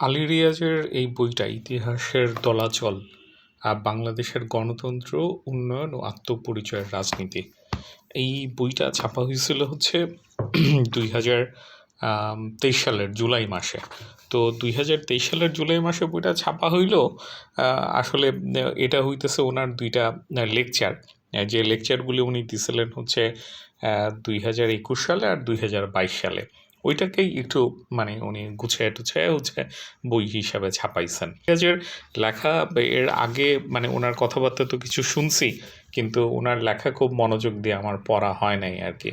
আলী রিয়াজের এই বইটা ইতিহাসের দোলাচল বাংলাদেশের গণতন্ত্র, উন্নয়ন ও আত্মপরিচয়ের রাজনীতি। এই বইটা ছাপা হয়েছিল হচ্ছে 2023 সালের জুলাই মাসে। তো 2023 সালের জুলাই মাসে বইটা ছাপা হইলেও আসলে এটা হইতেছে ওনার দুইটা লেকচার, যে লেকচারগুলি উনি দিছিলেন হচ্ছে 2021 সালে আর 2022 সালে। ওইটাকেই একটু মানে উনি গুছিয়ে টুছিয়ে হচ্ছে বই হিসাবে ছাপাইছেন। রিয়াজের লেখা এর আগে মানে ওনার কথাবার্তা তো কিছু শুনছি, কিন্তু ওনার লেখা খুব মনোযোগ দিয়ে আমার পড়া হয় নাই আর কি।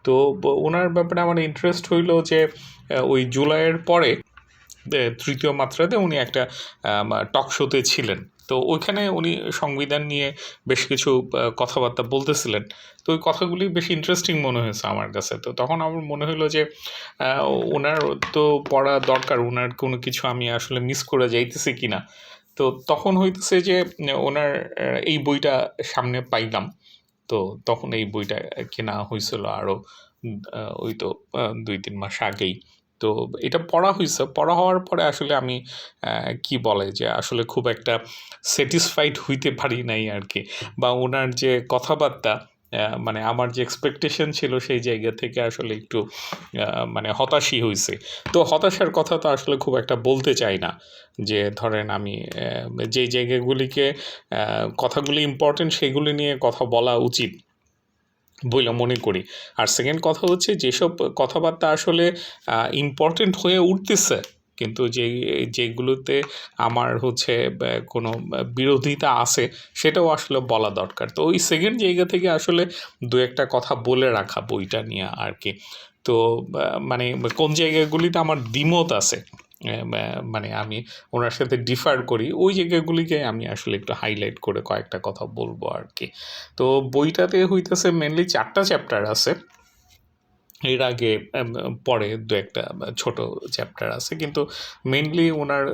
তো ওনার ব্যাপারে আমার ইন্টারেস্ট হইল যে ওই জুলাইয়ের পরে তৃতীয় মাত্রাতে উনি একটা টক শোতে ছিলেন। তো ওইখানে উনি সংবিধান নিয়ে বেশ কিছু কথাবার্তা বলতেছিলেন। তো ওই কথাগুলি বেশ ইন্টারেস্টিং মনে হয়েছে আমার কাছে। তো তখন আমার মনে হলো যে ওনার তো পড়া দরকার, ওনার কোনো কিছু আমি আসলে মিস করে যাইতেছি কি না। তো তখন হইতেছে যে ওনার এই বইটা সামনে পাইলাম। তো তখন এই বইটা কেনা হয়েছিল আরও ওই তো 2-3 মাস আগেই। তো এটা পড়া হয়েছে। পড়া হওয়ার পরে আসলে আমি কি বলে যে আসলে খুব একটা স্যাটিসফাইড হইতে পারি নাই আর কি। বা ওনার যে কথাবার্তা মানে আমার যে এক্সপেকটেশন ছিল সেই জায়গা থেকে আসলে একটু মানে হতাশই হয়েছে। তো হতাশার কথা তো আসলে খুব একটা বলতে চাই না। যে ধরেন আমি যেই জায়গাগুলিকে কথাগুলি ইম্পর্টেন্ট সেগুলি নিয়ে কথা বলা উচিত বইলা মনে করি। আর সেকেন্ড কথা হচ্ছে যেসব কথাবার্তা আসলে ইম্পর্টেন্ট হয়ে উঠতেছে, কিন্তু যেগুলোতে আমার হচ্ছে কোনো বিরোধিতা আছে সেটাও আসলে বলা দরকার। তো ওই সেকেন্ড জায়গা থেকে আসলে দু একটা কথা বলে রাখা বইটা নিয়ে আর কি। তো মানে কোন জায়গাগুলিতে আমার দ্বিমত আছে, মানে আমি ওনার সাথে ডিফার করি, ওই জায়গাগুলিকে আমি আসলে একটু হাইলাইট করে কয়েকটা কথা বলবো আর কি। তো বইটাতে হইতেছে মেনলি 4টা চ্যাপ্টার আছে। এর আগে পরে দু একটা ছোট চ্যাপ্টার আছে, কিন্তু মেনলি ওনার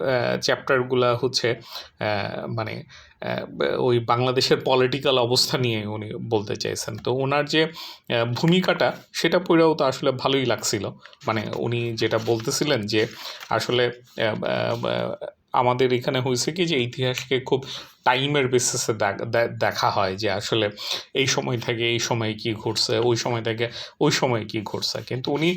চ্যাপ্টারগুলা হচ্ছে মানে ওই বাংলাদেশের পলিটিক্যাল অবস্থা নিয়ে উনি বলতে চাইছেন। তো ওনার যে ভূমিকাটা সেটা পড়েও তো আসলে ভালোই লাগছিল। মানে উনি যেটা বলতেছিলেন যে আসলে আমাদের এখানে হয়েছে কি যে ইতিহাসকে খুব টাইমের বেসিসে দেখা হয়, যে আসলে এই সময় থেকে এই সময়ে কী ঘটছে, ওই সময় থেকে ওই সময়ে কী ঘটছে। কিন্তু উনি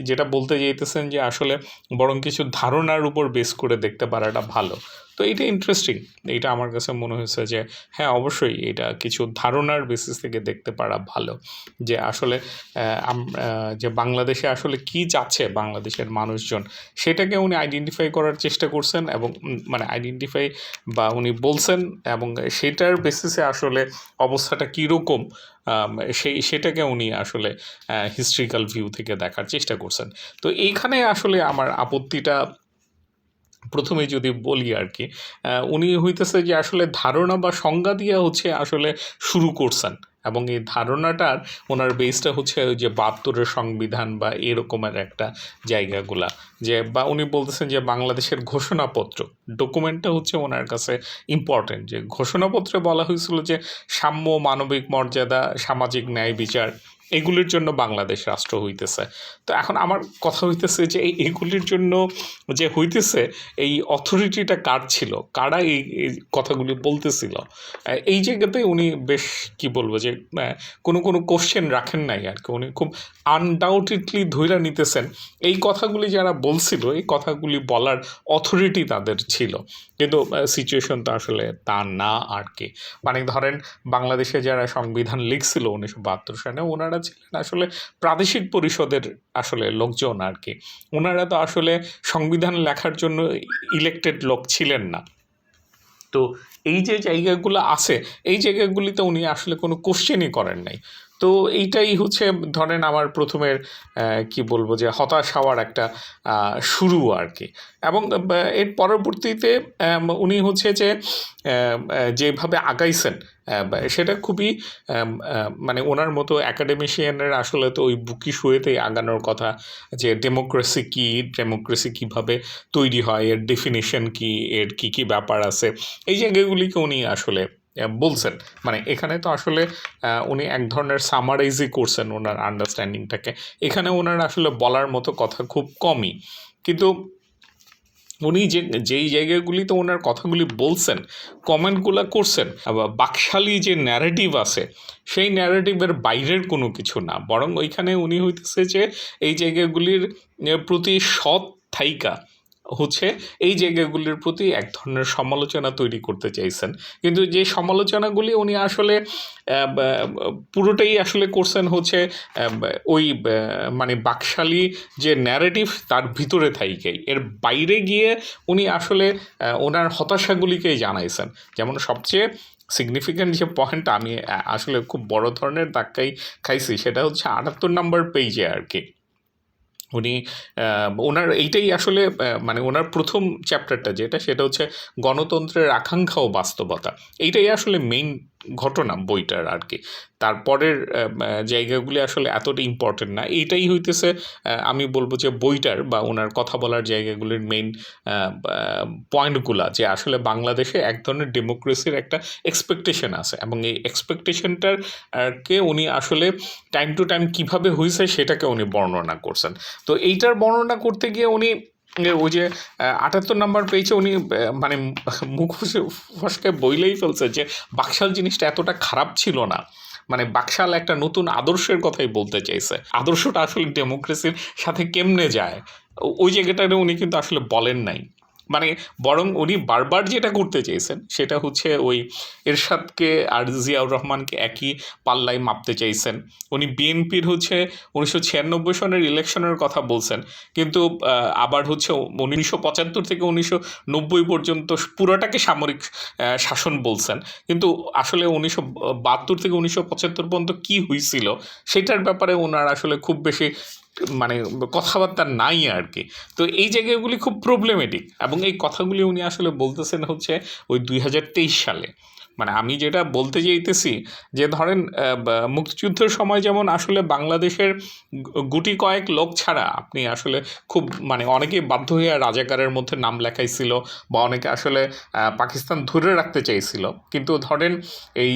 যেটা বলতে চাইতেছেন যে আসলে বরং কিছু ধারণার উপর বেস করে দেখতে পারাটা ভালো। তো এটা ইন্টারেস্টিং। এইটা আমার কাছে মনে হয়েছে যে হ্যাঁ, অবশ্যই এটা কিছু ধারণার বেসিস থেকে দেখতে পারা ভালো, যে আসলে যে বাংলাদেশে আসলে কি চাচ্ছে বাংলাদেশের মানুষজন, সেটাকে উনি আইডেন্টিফাই করার চেষ্টা করছেন এবং মানে আইডেন্টিফাই বা উনি বলছেন, এবং সেটার বেসিসে আসলে অবস্থাটা কীরকম সেটাকে উনি আসলে হিস্ট্রিক্যাল ভিউ থেকে দেখার চেষ্টা করছেন। তো এইখানে আসলে আমার আপত্তিটা প্রথমে যদি বলি আর কি, উনি হইতেছে যে আসলে ধারণা বা সংজ্ঞা দিয়ে হচ্ছে আসলে শুরু করছেন, এবং এই ধারণাটার ওনার বেসটা হচ্ছে ওই যে 72-এর সংবিধান বা এরকমের একটা জায়গাগুলা, যে বা উনি বলতেছেন যে বাংলাদেশের ঘোষণাপত্র ডকুমেন্টটা হচ্ছে ওনার কাছে ইম্পর্টেন্ট। যে ঘোষণাপত্রে বলা হয়েছিল যে সাম্য, মানবিক মর্যাদা, সামাজিক ন্যায় বিচার, এগুলির জন্য বাংলাদেশ রাষ্ট্র হইতেছে। তো এখন আমার কথা হইতেছে যে এইগুলির জন্য যে হইতেছে, এই অথরিটিটা কার ছিল, কারা এই কথাগুলি বলতেছিল, এই জায়গাতে উনি বেশ কি বলবো যে কোনো কোশ্চেন রাখেন নাই আর কি। উনি খুব আনডাউটেডলি ধইরা নিতেছেন এই কথাগুলি যারা বলছিল, এই কথাগুলি বলার অথরিটি তাদের ছিল, কিন্তু সিচুয়েশন তো আসলে তা না আর কি। মানে ধরেন বাংলাদেশে যারা সংবিধান লিখছিল 1972 সালে, ওনারা ছিলেন আসলে প্রাদেশিক পরিষদের আসলে লোকজন আর কি। ওনারা তো আসলে সংবিধান লেখার জন্য ইলেক্টেড লোক ছিলেন না। তো এই যে জায়গাগুলো আছে, এই জায়গাগুলিতে উনি আসলে কোনো কোশ্চেনই করেন নাই। তো এইটাই হচ্ছে ধরেন আমার প্রথমের কি বলবো যে হতাশ হওয়ার একটা শুরু আর কি। এবং এর পরবর্তীতে উনি হচ্ছে যে যেভাবে আগাইছেন সেটা খুবই মানে ওনার মতো অ্যাকাডেমিশিয়ানের আসলে তো ওই বুকিশ ওয়েতেই আগানোর কথা, যে ডেমোক্রেসি কী, ডেমোক্রেসি কীভাবে তৈরি হয়, এর ডেফিনেশন কী, এর কী কী ব্যাপার আছে, এই জায়গাগুলিকে উনি আসলে বলছেন। মানে এখানে তো আসলে উনি এক ধরনের সামারাইজই করছেন ওনার আন্ডারস্ট্যান্ডিংটাকে। এখানে ওনার আসলে বলার মতো কথা খুব কমই, কিন্তু উনি যেই জায়গাগুলিতে ওনার কথাগুলি বলছেন, কমেন্টগুলো করছেন, বাকশালী যে ন্যারেটিভ আছে সেই ন্যারেটিভের বাইরের কোনো কিছু না, বরং ওইখানে উনি হইতেছে যে এই জায়গাগুলির প্রতি সৎ থাইকা হচ্ছে এই জায়গাগুলির প্রতি এক ধরনের সমালোচনা তৈরি করতে চাইছেন। কিন্তু যে সমালোচনাগুলি উনি আসলে পুরোটাই আসলে করছেন হচ্ছে ওই মানে বাকশালী যে ন্যারেটিভ তার ভিতরে থাইকেই, এর বাইরে গিয়ে উনি আসলে ওনার হতাশাগুলিকেই জানাইছেন। যেমন সবচেয়ে সিগনিফিক্যান্ট যে পয়েন্টটা আমি আসলে খুব বড় ধরনের ধাক্কাই খাইছি সেটা হচ্ছে ৭৮ নম্বর পেজে আর কি। উনি ওনার এইটাই আসলে মানে ওনার প্রথম চ্যাপ্টারটা যেটা সেটা হচ্ছে গণতন্ত্রের আকাঙ্ক্ষা ও বাস্তবতা, এইটাই আসলে মেইন ঘটনা বইটার আর কি। তারপরের জায়গাগুলি আসলে এতটা ইম্পর্টেন্ট না, এইটাই হইতেছে আমি বলবো যে বইটার বা ওনার কথা বলার জায়গাগুলির মেইন পয়েন্টগুলা, যে আসলে বাংলাদেশে এক ধরনের ডেমোক্রেসির একটা এক্সপেকটেশন আছে এবং এই এক্সপেকটেশনটার কে উনি আসলে টাইম টু টাইম কীভাবে হয়েছে সেটাকে উনি বর্ণনা করছেন। তো এইটার বর্ণনা করতে গিয়ে উনি ওই যে ৭৮ নম্বর পেজে উনি মানে মুখ ফসকে বইলেই ফেলছে যে বাকশাল জিনিসটা এতটা খারাপ ছিল না, মানে বাকশাল একটা নতুন আদর্শের কথাই বলতে চাইছে। আদর্শটা আসলে ডেমোক্রেসির সাথে কেমনে যায় ওই জায়গাটা উনি কিন্তু আসলে বলেন নাই, মানে বরং উনি বারবার যেটা করতে চেয়েছেন সেটা হচ্ছে ওই এরশাদকে আর জিয়াউর রহমানকে একই পাল্লায় মাপতে চাইছেন। উনি বিএনপির হচ্ছে 1996 সনের ইলেকশনের কথা বলছেন, কিন্তু আবার হচ্ছে 1975 থেকে 1990 পর্যন্ত পুরোটাকে সামরিক শাসন বলছেন, কিন্তু আসলে 1972 থেকে 1975 পর্যন্ত কী হয়েছিল সেটার ব্যাপারে ওনার আসলে খুব বেশি মানে কথাবার্তা নাই আর কি। তো এই জায়গাগুলি খুব প্রবলেমেটিক এবং এই কথাগুলি উনি আসলে বলতেছেন হচ্ছে ওই 2023 সালে। মানে আমি যেটা বলতে চাইতেছি যে ধরেন মুক্তিযুদ্ধের সময় যেমন আসলে বাংলাদেশের গুটি কয়েক লোক ছাড়া আপনি আসলে খুব মানে অনেকেই বাধ্য হয়ে রাজাকারের মধ্যে নাম লেখাইছিল বা অনেকে আসলে পাকিস্তান ধরে রাখতে চাইছিল, কিন্তু ধরেন এই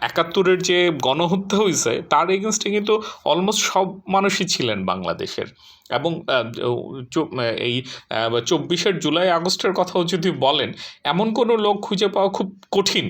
৭১-এর যে গণহত্যা হয়েছে তার এগেনস্টে কিন্তু অলমোস্ট সব মানুষই ছিলেন বাংলাদেশের। এবং এই ২৪ জুলাই আগস্টের কথাও যদি বলেন, এমন কোনো লোক খুঁজে পাওয়া খুব কঠিন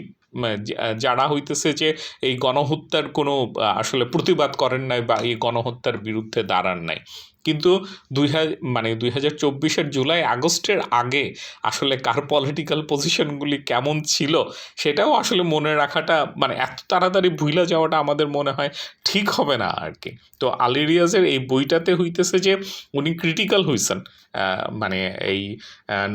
যারা হইতেছে যে এই গণহত্যার কোনো আসলে প্রতিবাদ করেন নাই বা এই গণহত্যার বিরুদ্ধে দাঁড়ান নাই। কিন্তু 2024 জুলাই আগস্টের আগে আসলে কার পলিটিক্যাল পজিশনগুলি কেমন ছিল সেটাও আসলে মনে রাখাটা মানে এত তাড়াতাড়ি ভুইলা যাওয়াটা আমাদের মনে হয় ঠিক হবে না আর কি। তো আলী রিয়াজের এই বইটাতে হইতেছে যে উনি ক্রিটিক্যাল হয়েছেন মানে এই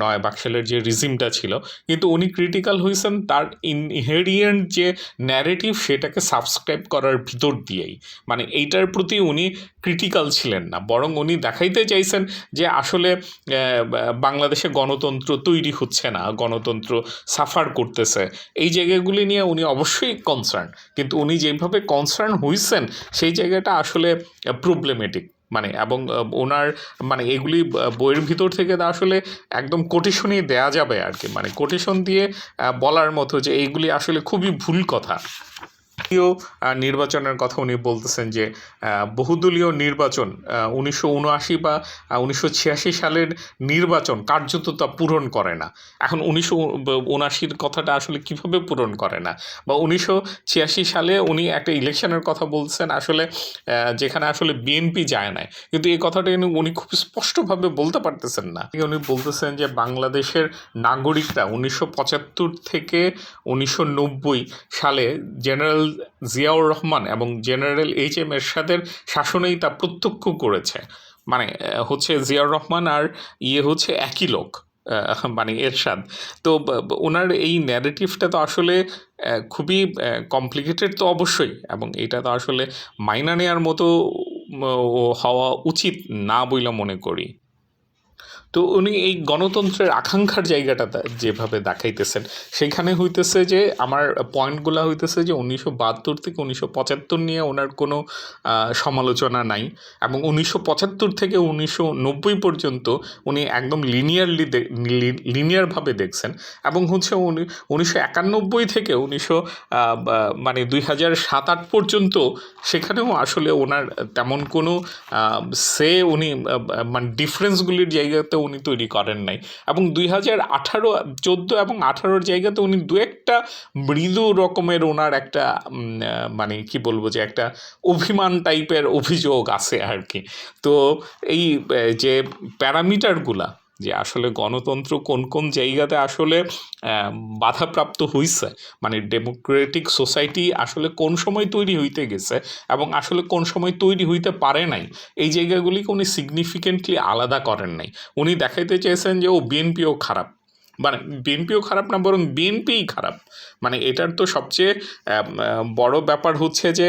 ৯ বাকশালের যে রিজিমটা ছিল, কিন্তু উনি ক্রিটিক্যাল হয়েছেন তার ইনহেরিয়েন্ট যে ন্যারেটিভ সেটাকে সাবস্ক্রাইব করার ভিতর দিয়েই, মানে এইটার প্রতি উনি ক্রিটিক্যাল ছিলেন না, বরং উনি দেখাইতে চাইছেন যে আসলে বাংলাদেশে গণতন্ত্র তৈরি হচ্ছে না, গণতন্ত্র সাফার করতেছে, এই জায়গাগুলি নিয়ে উনি অবশ্যই কনসার্ন, কিন্তু উনি যেভাবে কনসার্ন হয়েছেন সেই জায়গাটা আসলে প্রবলেমেটিক। মানে এবং ওনার মানে এগুলি বইয়ের ভিতর থেকে আসলে একদম কোটেশনই দেয়া যাবে আর কি, মানে কোটেশন দিয়ে বলার মতো যে এইগুলি আসলে খুবই ভুল কথা। নির্বাচনের কথা উনি বলতেছেন যে বহুদলীয় নির্বাচন 1979 বা 1986 সালের নির্বাচন কার্যত তা পূরণ করে না। এখন 1979 কথাটা আসলে কিভাবে পূরণ করে না, বা 1986 সালে উনি একটা ইলেকশনের কথা বলছেন আসলে যেখানে আসলে বিএনপি যায় না, কিন্তু এই কথাটা উনি খুব স্পষ্টভাবে বলতে পারতেছেন না। উনি বলতেছেন যে বাংলাদেশের নাগরিকরা 1975 থেকে 1990 সালে জেনারেল জিয়াউর রহমান এবং জেনারেল এইচ.এম. এরশাদের শাসনেই তা প্রত্যক্ষ করেছে। মানে হচ্ছে জিয়াউর রহমান আর হচ্ছে একই লোক, মানে এরশাদ। তো ওনার এই ন্যারেটিভটা তো আসলে খুবই কমপ্লিকেটেড তো অবশ্যই, এবং এটা তো আসলে মাইনা নেওয়ার মতো হওয়া উচিত না বইলা মনে করি। তো উনি এই গণতন্ত্রের আকাঙ্ক্ষার জায়গাটা যেভাবে দেখাইতেছেন সেখানে হইতেছে যে আমার পয়েন্টগুলো হইতেছে যে 1972 থেকে 1975 নিয়ে ওনার কোনো সমালোচনা নাই, এবং 1975 থেকে 1990 পর্যন্ত উনি একদম লিনিয়ারভাবে দেখছেন, এবং হচ্ছে 1991 থেকে 2007-08 পর্যন্ত সেখানেও আসলে ওনার তেমন কোনো উনি মানে ডিফারেন্সগুলির জায়গাতে উনি তৈরি করেন নাই, এবং 2018, 14 এবং 18 জায়গাতে উনি দু একটা মৃদু রকমের ওনার একটা মানে কি বলবো যে একটা অভিমান টাইপের অভিযোগ আছে আর কি। তো এই যে প্যারামিটারগুলা, যে আসলে গণতন্ত্র কোন কোন জায়গাতে আসলে বাধাপ্রাপ্ত হইছে, মানে ডেমোক্রেটিক সোসাইটি আসলে কোন সময় তৈরি হইতে গেছে এবং আসলে কোন সময় তৈরি হইতে পারে নাই, এই জায়গাগুলিকে উনি সিগনিফিকেন্টলি আলাদা করেন নাই। উনি দেখাইতে চেয়েছেন যে বিএনপিও খারাপ, মানে বিএনপিও খারাপ না, বরং বিএনপিই খারাপ। মানে এটার তো সবচেয়ে বড় ব্যাপার হচ্ছে যে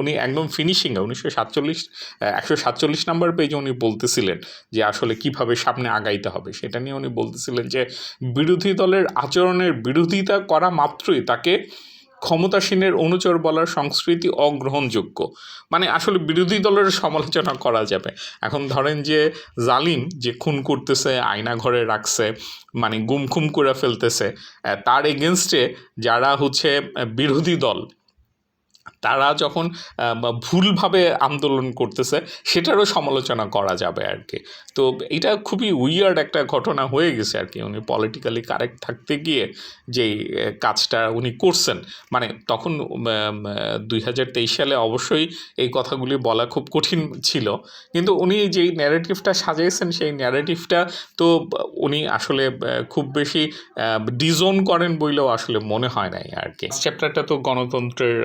উনি একদম ফিনিশিংয়ে 147 নাম্বার পেজে উনি বলতেছিলেন যে আসলে কিভাবে সামনে আগাইতে হবে, সেটা নিয়ে উনি বলতেছিলেন যে বিরোধী দলের আচরণের বিরোধিতা করা মাত্রই তাকে ক্ষমতাসীনের অনুচর বলার সংস্কৃতি অগ্রহণযোগ্য। মানে আসলে বিরোধী দলের সমালোচনা করা যাবে। এখন ধরেন যে জালিম যে খুন করতেছে, আয়না ঘরে রাখছে, মানে গুমখুম করে ফেলতেছে, তার এগেনস্টে যারা হচ্ছে বিরোধী দল, তারা যখন ভুলভাবে আন্দোলন করতেছে সেটারও সমালোচনা করা যাবে আর কি। তো এটা খুবই উইয়ার্ড একটা ঘটনা হয়ে গেছে আর কি। উনি পলিটিক্যালি কারেক্ট থাকতে গিয়ে যেই কাজটা উনি করছেন, মানে তখন 2023 সালে অবশ্যই এই কথাগুলি বলা খুব কঠিন ছিল, কিন্তু উনি যেই ন্যারেটিভটা সাজিয়েছেন সেই ন্যারেটিভটা তো উনি আসলে খুব বেশি ডিজোন করেন বইলেও আসলে মনে হয় নাই আর কি। চ্যাপ্টারটা তো গণতন্ত্রের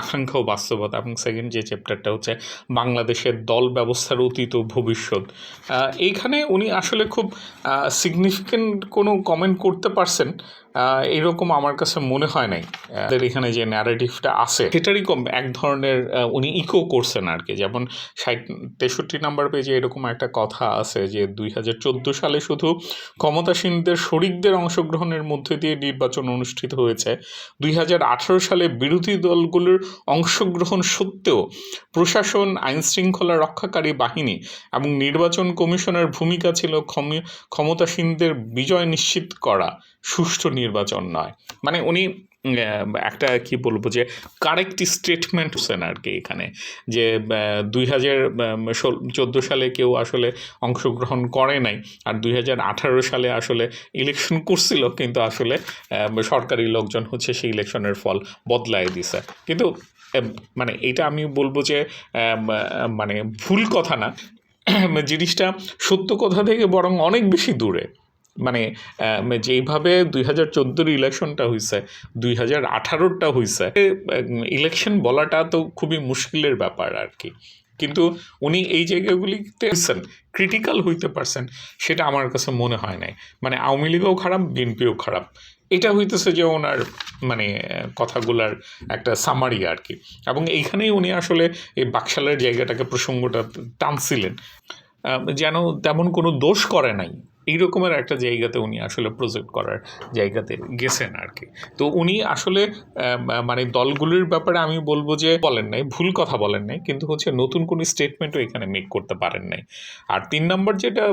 আকাঙ্ক্ষা ও বাস্তবতা, এবং সেকেন্ড যে চ্যাপ্টারটা হচ্ছে বাংলাদেশের দল ব্যবস্থার অতীত ও ভবিষ্যৎ। এইখানে উনি আসলে খুব সিগনিফিকেন্ট কোনো কমেন্ট করতে পারছেন এইরকম আমার কাছে মনে হয় নাই। এখানে যে ন্যারেটিভটা আছে সেটারই এক ধরনের উনি ইকো করছেন আর কি। যেমন 63 নাম্বার পেজে এরকম একটা কথা আছে যে 2014 সালে শুধু ক্ষমতাসীনদের শরিকদের অংশগ্রহণের মধ্যে দিয়ে নির্বাচন অনুষ্ঠিত হয়েছে। 2018 সালে বিরোধী দলগুলোর অংশগ্রহণ সত্ত্বেও প্রশাসন, আইনশৃঙ্খলা রক্ষাকারী বাহিনী এবং নির্বাচন কমিশনের ভূমিকা ছিল ক্ষমতাসীনদের বিজয় নিশ্চিত করা, সুষ্ঠু নির্বাচন নয়। মানে উনি একটা কি বলবো যে কারেক্ট স্টেটমেন্ট হচ্ছেন আর কি এখানে, যে 2014 সালে কেউ আসলে অংশগ্রহণ করে নাই, আর 2018 সালে আসলে ইলেকশন করছিল, কিন্তু আসলে সরকারি লোকজন হচ্ছে সেই ইলেকশনের ফল বদলায় দিছে। কিন্তু মানে এটা আমি বলবো যে মানে ভুল কথা না, জিনিসটা সত্য কথা থেকে বরং অনেক বেশি দূরে। মানে যেইভাবে 2014 ইলেকশনটা হয়েছে, 2018টা হয়েছে, ইলেকশন বলাটা তো খুবই মুশকিলের ব্যাপার আর কি। কিন্তু উনি এই জায়গাগুলিতে ক্রিটিক্যাল হইতে পারছেন, সেটা আমার কাছে মনে হয় নাই। মানে আওয়ামী লীগও খারাপ, বিএনপিও খারাপ, এটা হইতেছে যে ওনার মানে কথাগুলার একটা সামারি আর কি। এবং এইখানেই উনি আসলে এই বাকশালের জায়গাটাকে, প্রসঙ্গটা টানছিলেন, যেন তেমন কোনো দোষ করে নাই, এই রকমের একটা জায়গাতে উনি আসলে প্রজেক্ট করার জায়গাতে গেছেন আর কি। তো উনি আসলে মানে দলগুলির ব্যাপারে আমি বলবো যে বলেন নাই, ভুল কথা বলেন নাই, কিন্তু হচ্ছে নতুন কোনো স্টেটমেন্টও এখানে মেক করতে পারেন নাই। আর 3 নম্বর যেটা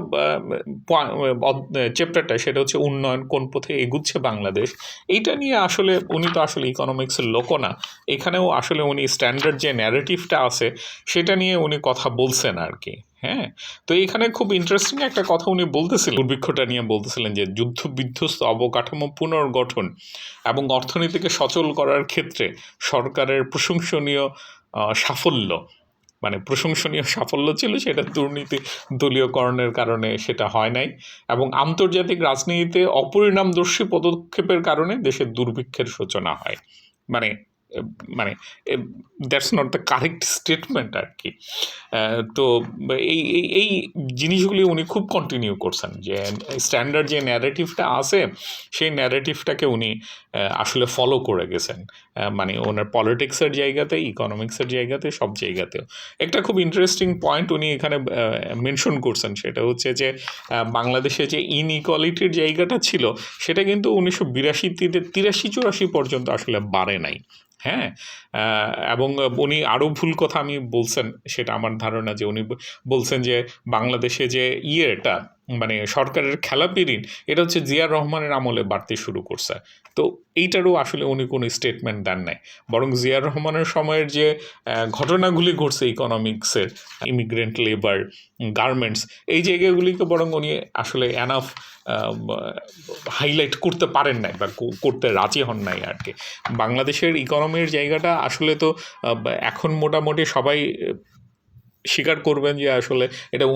চ্যাপ্টারটা, সেটা হচ্ছে উন্নয়ন কোন পথে এগুচ্ছে বাংলাদেশ। এইটা নিয়ে আসলে উনি তো আসলে ইকোনমিক্সের লোকও না, এখানেও আসলে উনি স্ট্যান্ডার্ড যে ন্যারেটিভটা আছে সেটা নিয়ে উনি কথা বলছেন আর কি। হ্যাঁ, তো এখানে খুব ইন্টারেস্টিং একটা কথা উনি বলতেছিলেন, দুর্ভিক্ষটা নিয়ে বলতেছিলেন যে যুদ্ধ বিধ্বস্ত অবকাঠামো পুনর্গঠন এবং অর্থনীতিকে সচল করার ক্ষেত্রে সরকারের প্রশংসনীয় সাফল্য, মানে প্রশংসনীয় সাফল্য ছিল, সেটা দুর্নীতি দলীয়করণের কারণে সেটা হয় নাই, এবং আন্তর্জাতিক রাজনীতিতে অপরিণামদর্শী পদক্ষেপের কারণে দেশের দুর্ভিক্ষের সূচনা হয়। মানে মানে that's not the correct statement আর কি। তো এই এই এই জিনিসগুলি উনি খুব কন্টিনিউ করছেন, যে স্ট্যান্ডার্ড যে ন্যারেটিভটা আছে সেই ন্যারেটিভটাকে উনি আসলে ফলো করে গেছেন, মানে ওনার পলিটিক্সের জায়গাতে, ইকোনমিক্সের জায়গাতে, সব জায়গাতেও। একটা খুব ইন্টারেস্টিং পয়েন্ট উনি এখানে মেনশন করছেন, সেটা হচ্ছে যে বাংলাদেশে যে ইনইকুয়ালিটির জায়গাটা ছিল সেটা কিন্তু 1982-83-84 পর্যন্ত আসলে বাড়ে নাই। হ্যাঁ, এবং উনি আরও ভুল কথা আমি বলছেন, সেটা আমার ধারণা যে উনি বলছেন যে বাংলাদেশে যে মানে সরকারের খেলাপি ঋণ, এটা হচ্ছে জিয়ার রহমানের আমলে বাড়তে শুরু করছে। তো এইটারও আসলে উনি কোনো স্টেটমেন্ট দেন নাই, বরং জিয়ার রহমানের সময়ের যে ঘটনাগুলি ঘটছে ইকোনমিক্সের, ইমিগ্রেন্ট লেবার, গার্মেন্টস, এই জায়গাগুলিকে বরং উনি আসলে এনাফ হাইলাইট করতে পারেন নাই বা করতে রাজি হন নাই আর কি। বাংলাদেশের ইকোনমির জায়গাটা আসলে তো এখন মোটামুটি সবাই স্বীকার করবেন যে আসলে এটা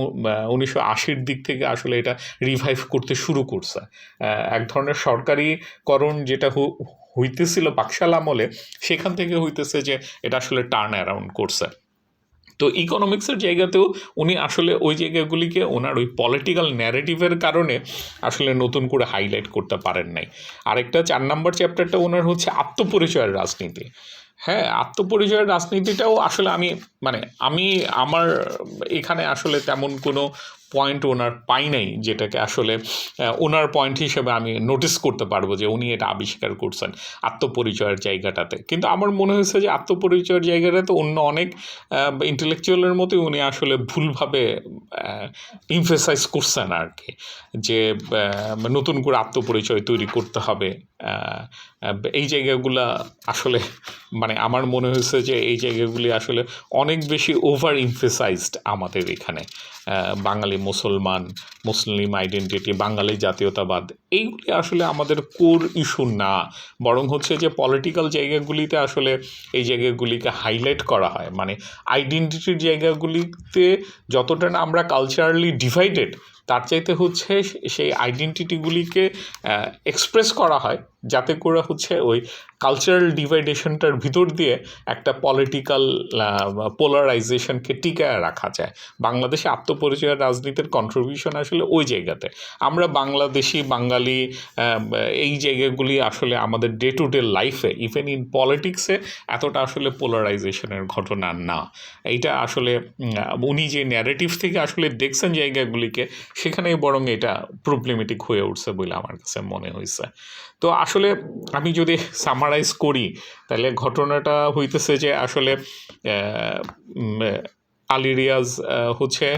1980-র দিক থেকে আসলে এটা রিভাইভ করতে শুরু করছে। এক ধরনের সরকারিকরণ যেটা হইতেছিল বাকশাল আমলে, সেখান থেকে হইতেছে যে এটা আসলে টার্ন অ্যারাউন্ড করছে। তো ইকোনমিক্সের জায়গাতেও উনি আসলে ওই জায়গাগুলিকে ওনার ওই পলিটিক্যাল ন্যারেটিভের কারণে আসলে নতুন করে হাইলাইট করতে পারেন নাই। আরেকটা 4 নম্বর চ্যাপ্টারটা ওনার হচ্ছে আত্মপরিচয়ের রাজনীতি। হ্যাঁ, আত্মপরিচয়ের রাজনীতিটাও আসলে আমি আমার এখানে আসলে তেমন কোনো পয়েন্ট ওনার পাই নাই যেটাকে আসলে ওনার পয়েন্ট হিসেবে আমি নোটিস করতে পারবো যে উনি এটা আবিষ্কার করছেন আত্মপরিচয়ের জায়গাটাতে। কিন্তু আমার মনে হয়েছে যে আত্মপরিচয়ের জায়গাটাতে অন্য অনেক ইন্টেলেকচুয়ালের মতোই উনি আসলে ভুলভাবে ইমফেসাইজ করছেন আর কি, যে নতুন করে আত্মপরিচয় তৈরি করতে হবে। এই জায়গাগুলা আসলে আমার মনে হয়েছে যে এই জায়গাগুলি আসলে অনেক বেশি ওভার ইমফেসাইজড আমাদের এখানে। বাঙালি মুসলমান, মুসলিম আইডেন্টিটি, বাঙালি জাতীয়তাবাদ, এইগুলি আসলে আমাদের কোর ইস্যু না, বরং হচ্ছে যে পলিটিক্যাল জায়গাগুলিতে আসলে এই জায়গাগুলিকে হাইলাইট করা হয়। আইডেন্টিটির জায়গাগুলিতে যতটা না আমরা কালচারালি ডিভাইডেড, তার চাইতে হচ্ছে সেই আইডেন্টিটিগুলিকে এক্সপ্রেস করা হয়, যাতে করে হচ্ছে ওই কালচারাল ডিভাইডেশনটার ভিতর দিয়ে একটা পলিটিক্যাল পোলারাইজেশনকে টিকায় রাখা যায়। বাংলাদেশে আত্মপরিচয়ের রাজনীতির কন্ট্রিবিউশন আসলে ওই জায়গাতে। আমরা বাংলাদেশি, বাঙালি, এই জায়গাগুলি আসলে আমাদের ডে টু ডে লাইফে, ইভেন ইন পলিটিক্সে এতটা আসলে পোলারাইজেশনের ঘটনা না। এইটা আসলে উনি যে ন্যারেটিভ থেকে আসলে দেখছেন জায়গাগুলিকে, সেখানেই বরং এটা প্রবলেমেটিক হয়ে উঠছে বলে আমার কাছে মনে হয়েছে। তো আসলে আমি যদি সামারাইজ করি, তাহলে ঘটনাটা হইতেছে যে আসলে আলী রিয়াজ হচ্ছে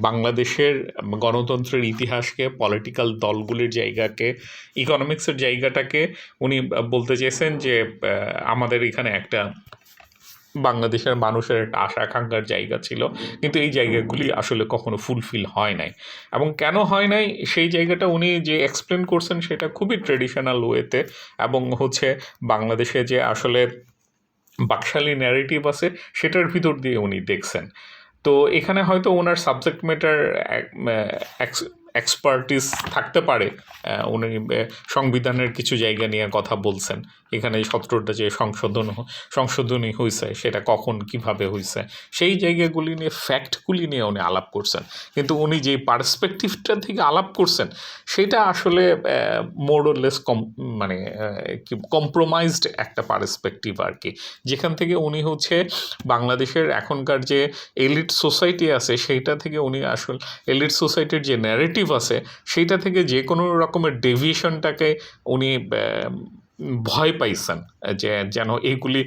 বাংলাদেশের গণতন্ত্রের ইতিহাসকে, পলিটিক্যাল দলগুলির জায়গাকে, ইকোনমিক্সের জায়গাটাকে উনি বলতে চেয়েছেন যে আমাদের এখানে একটা বাংলাদেশের মানুষের একটা আশা আকাঙ্ক্ষার জায়গা ছিল, কিন্তু এই জায়গাগুলি আসলে কখনো ফুলফিল হয় নাই। এবং কেন হয় নাই সেই জায়গাটা উনি যে এক্সপ্লেন করছেন সেটা খুবই ট্রেডিশনাল ওয়েতে, এবং হচ্ছে বাংলাদেশে যে আসলে বাকশালী ন্যারেটিভ আছে সেটার ভিতর দিয়ে উনি দেখছেন। তো এখানে হয়তো ওনার সাবজেক্ট ম্যাটার এক্সপার্টিস থাকতে পারে। উনি সংবিধানের কিছু জায়গা নিয়ে কথা বলছেন, এখানে 17টা যে সংশোধনী হয়েছে সেটা কখন কিভাবে হয়েছে, সেই জায়গাগুলি নিয়ে, ফ্যাক্টগুলি নিয়ে উনি আলাপ করছেন। কিন্তু উনি যে পার্সপেক্টিভটা থেকে আলাপ করছেন সেটা আসলে মোরলেস কম্প্রোমাইজড একটা পার্সপেক্টিভ আর কি, যেখান থেকে উনি হচ্ছে বাংলাদেশের এখনকার যে এলিট সোসাইটি আছে সেইটা থেকে উনি আসলে এলিট সোসাইটির যে ন্যারেটিভ আছে সেইটা থেকে যে কোনো রকমের ডেভিয়েশনটাকে উনি ভয় পাইছেন, যে যেন এইগুলি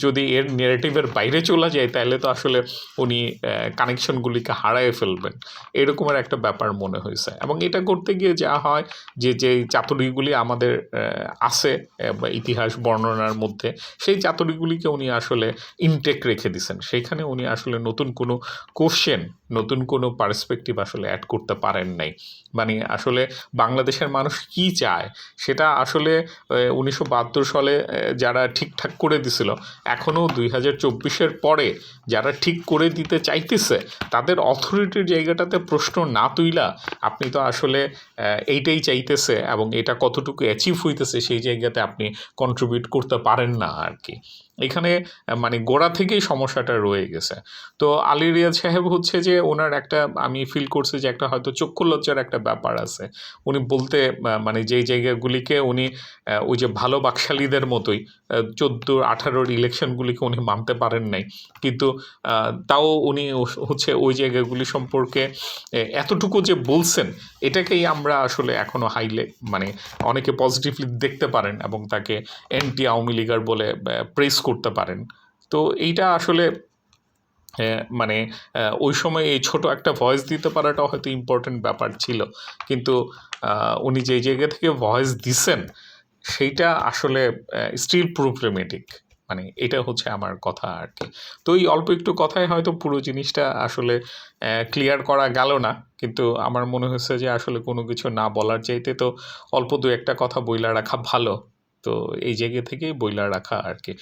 যদি এর ন্যারেটিভের বাইরে চলে যায় তাহলে তো আসলে উনি কানেকশনগুলিকে হারায় ফেলবেন, এরকমের একটা ব্যাপার মনে হয়েছে। এবং এটা করতে গিয়ে যা হয় যে চাতুরিগুলি আমাদের আছে ইতিহাস বর্ণনার মধ্যে, সেই চাতুরিগুলিকে উনি আসলে ইনটেক রেখে দিছেন। সেইখানে উনি আসলে নতুন কোনো কোশ্চেন, নতুন কোনো পার্সপেক্টিভ আসলে অ্যাড করতে পারেন নাই। আসলে বাংলাদেশের মানুষ কি চায় সেটা আসলে 1972 সালে যারা ঠিকঠাক করে দিছিল, এখনও 2024-এর পরে যারা ঠিক করে দিতে চাইতেছে, তাদের অথরিটির জায়গাটাতে প্রশ্ন না তুইলা আপনি তো আসলে এইটাই চাইতেছে এবং এটা কতটুকু অ্যাচিভ হইতেছে সেই জায়গাতে আপনি কন্ট্রিবিউট করতে পারেন না আর কি। এখানে গোড়া থেকেই সমস্যাটা রয়ে গেছে। তো আলী রিয়াজ সাহেব হচ্ছে যে ওনার একটা, আমি ফিল করছি যে একটা হয়তো চক্ষু লজ্জার একটা ব্যাপার আছে। উনি বলতে যেই জায়গাগুলিকে উনি ওই যে ভালো বাকশালীদের মতোই 14-18-র ইলেকশনগুলিকে উনি মানতে পারেন নাই, কিন্তু তাও উনি হচ্ছে ওই জায়গাগুলি সম্পর্কে এতটুকু যে বলছেন, এটাকেই আমরা আসলে এখনও অনেকে পজিটিভলি দেখতে পারেন এবং তাকে অ্যান্টি আওয়ামী লীগার বলে প্রেস করতে পারেন। তো এইটা আসলে মানে ওই সময় এই ছোট একটা ভয়েস দিতে পারাটা হয়তো ইম্পর্টেন্ট ব্যাপার ছিল, কিন্তু উনি যেই জায়গা থেকে ভয়েস দিছেন সেইটা আসলে স্টিল প্রবলেমেটিক। মানে এটা হচ্ছে আমার কথা আর কি। তো এই অল্প একটু কথায় হয়তো পুরো জিনিসটা আসলে ক্লিয়ার করা গেল না, কিন্তু আমার মনে হয়েছে যে আসলে কোনো কিছু না বলার চাইতে তো অল্প দু একটা কথা বইলা রাখা ভালো। তো এই জায়গা থেকেই বইলা রাখা আর কি।